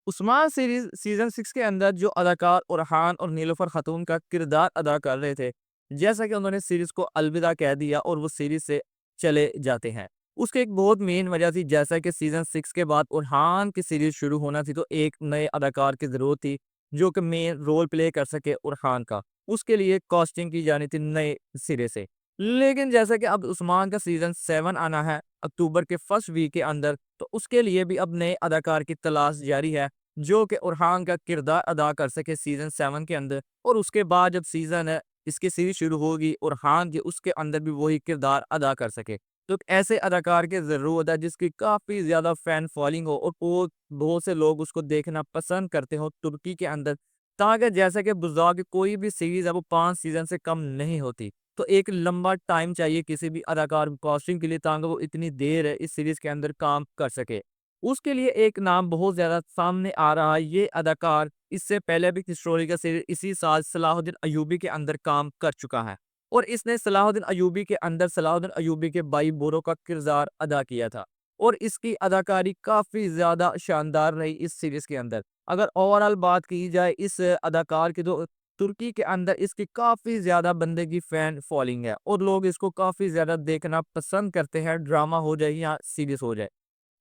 Usman series season 6 के अंदर जो अदाकार उरहान और नीलोफर खातून का किरदार अदा कर रहे थे, जैसा कि उन्होंने सीरीज को अलविदा कह दिया और वो सीरीज से चले जाते हैं। उसकी एक बहुत मेन वजह थी, जैसा कि सीजन 6 के बाद उरहान की सीरीज शुरू होना थी, तो एक नए अदाकार की जरूरत थी जो कि मेन रोल प्ले कर सके उरहान का। उसके लिए कास्टिंग की जानी थी नए सिरे से। लेकिन जैसा कि अब उस्मान का सीजन 7 आना है अक्टूबर के फर्स्ट वीक के अंदर, तो उसके लिए भी अब नए अदाकार की तलाश जारी है जो कि उरहान का किरदार अदा कर सके सीजन 7 के अंदर। और उसके बाद जब सीजन है इसकी सीरीज शुरू होगी, उरहान की उसके अंदर भी वही किरदार अदा कर सके। तो एक ऐसे अदाकार की जरूरत है जिसकी काफी ज्यादा फैन फॉलोइंग हो और बहुत बहुत से लोग उसको देखना पसंद करते हो तुर्की के अंदर। ताकि जैसा कि बुज़ार की कोई भी सीरीज है वो 5 सीजन से कम नहीं होती, तो एक लंबा टाइम चाहिए किसी भी अदाकार को कास्टिंग के लिए, ताकि वो इतनी देर इस सीरीज के अंदर काम कर सके। उसके लिए एक नाम बहुत ज़्यादा सामने आ रहा है, ये अदाकार इससे पहले भी हिस्टोरिकल सीरीज इसी साल सलाहुद्दीन अय्यूबी के अंदर काम कर चुका है। और इसने सलाहुद्दीन अय्यूबी के अंदर सलाहुद्दीन अय्यूबी के भाई बोरो का किरदार अदा किया था। और इसकी अदाकारी काफ़ी ज़्यादा शानदार रही इस सीरीज के अंदर। अगर ओवरऑल बात की जाए इस अदाकार की, तो तुर्की के अंदर इसकी काफ़ी ज़्यादा बंदे की फ़ैन फॉलोइंग है और लोग इसको काफ़ी ज़्यादा देखना पसंद करते हैं, ड्रामा हो जाए या सीरीज़ हो जाए।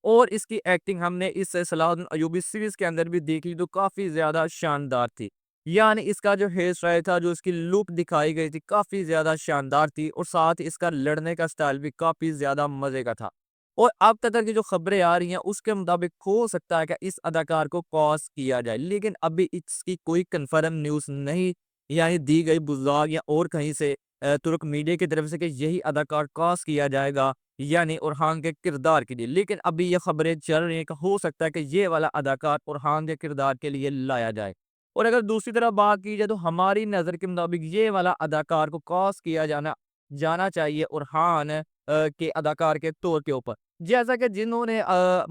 और इसकी एक्टिंग हमने इस सलाहुद्दीन अय्यूबी सीरीज़ के अंदर भी देखी, तो काफ़ी ज़्यादा शानदार थी। यानी इसका जो हेयर स्टाइल था, जो इसकी लुक दिखाई गई थी, काफ़ी ज़्यादा शानदार थी और साथ ही इसका लड़ने का स्टाइल भी काफ़ी ज़्यादा मज़े का था। और अब तक की जो खबरें आ रही हैं उसके मुताबिक हो सकता है कि इस अदाकार को कास्ट किया जाए, लेकिन अभी इसकी कोई कन्फर्म न्यूज़ नहीं यानी दी गई बुज़दाग या और कहीं से तुर्क मीडिया की तरफ से कि यही अदाकार कास्ट किया जाएगा यानी उरहान के किरदार के लिए। लेकिन अभी ये खबरें चल रही हैं कि हो सकता है कि ये वाला अदाकार उरहान के किरदार के लिए लाया जाए। और अगर दूसरी तरफ बात की जाए तो हमारी नज़र के मुताबिक ये वाला अदाकार को कास्ट किया जाना जाना चाहिए उरहान के अदाकार के तौर के ऊपर। जैसा कि जिन्होंने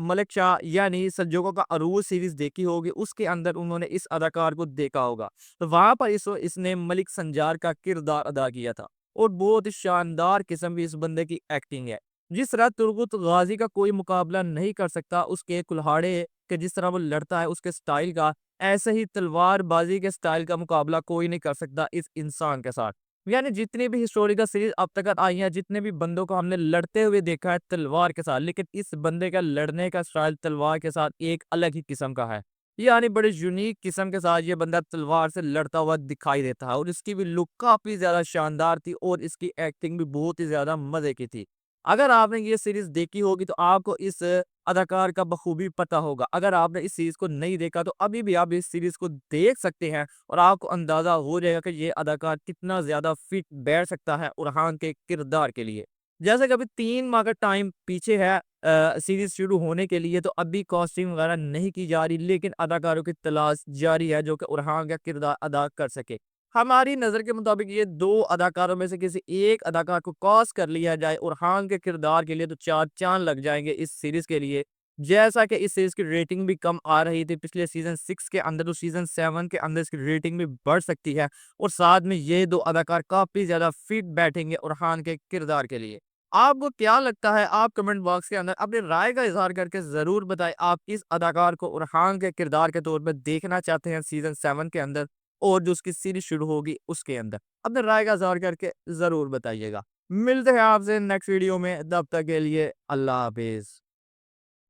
मलिक शाह यानी संजोगों का अरूज सीरीज़ देखी होगी, उसके अंदर उन्होंने इस अदाकार को देखा होगा। तो वहाँ पर इसने मलिक संजार का किरदार अदा किया था और बहुत ही शानदार किस्म की इस बंदे की एक्टिंग है। जिस तरह तुर्गुत गाज़ी का कोई मुकाबला नहीं कर सकता उसके कुल्हाड़े के जिस तरह वो लड़ता है उसके स्टाइल का, ऐसे ही तलवारबाजी के स्टाइल का मुकाबला कोई नहीं कर सकता इस इंसान के साथ। यानी जितनी भी हिस्टोरिकल सीरीज अब तक आई हैं, जितने भी बंदों को हमने लड़ते हुए देखा है तलवार के साथ, लेकिन इस बंदे का लड़ने का स्टाइल तलवार के साथ एक अलग ही किस्म का है। यानी बड़े यूनिक किस्म के साथ ये बंदा तलवार से लड़ता हुआ दिखाई देता है और इसकी भी लुक काफ़ी ज़्यादा शानदार थी और इसकी एक्टिंग भी बहुत ही ज़्यादा मज़े की थी। अगर आपने ये सीरीज़ देखी होगी तो आपको इस अदाकार का बखूबी पता होगा। अगर आपने इस सीरीज़ को नहीं देखा तो अभी भी आप इस सीरीज़ को देख सकते हैं और आपको अंदाज़ा हो जाएगा कि ये अदाकार कितना ज़्यादा फिट बैठ सकता है उरहान के किरदार के लिए। जैसे कि अभी 3 माह का टाइम पीछे है सीरीज़ शुरू होने के लिए, तो अभी कास्टिंग वगैरह नहीं की जा रही, लेकिन अदाकारों की तलाश जारी है जो कि उरहान का किरदार अदा कर सके। हमारी नज़र के मुताबिक ये 2 अदाकारों में से किसी एक अदाकार को कास्ट कर लिया जाए उरहान के किरदार के लिए, तो 4 चाँद लग जाएँगे इस सीरीज़ के लिए। जैसा कि इस सीरीज़ की रेटिंग भी कम आ रही थी पिछले सीज़न 6 के अंदर, तो सीज़न 7 के अंदर इसकी रेटिंग भी बढ़ सकती है और साथ में ये 2 अदाकार काफ़ी ज़्यादा फिट बैठेंगे उरहान के किरदार के लिए। आपको क्या लगता है? आप कमेंट बॉक्स के अंदर अपनी राय का इज़हार करके ज़रूर बताएँ। आप किस अदाकार को उरहान के किरदार के तौर पे देखना चाहते हैं सीज़न 7 के अंदर और जो उसकी सीरीज़ शुरू होगी उसके अंदर? अपनी राय का इज़हार करके ज़रूर बताइएगा। मिलते हैं आपसे नेक्स्ट वीडियो में, तब तक के लिए अल्लाह हाफ़िज़।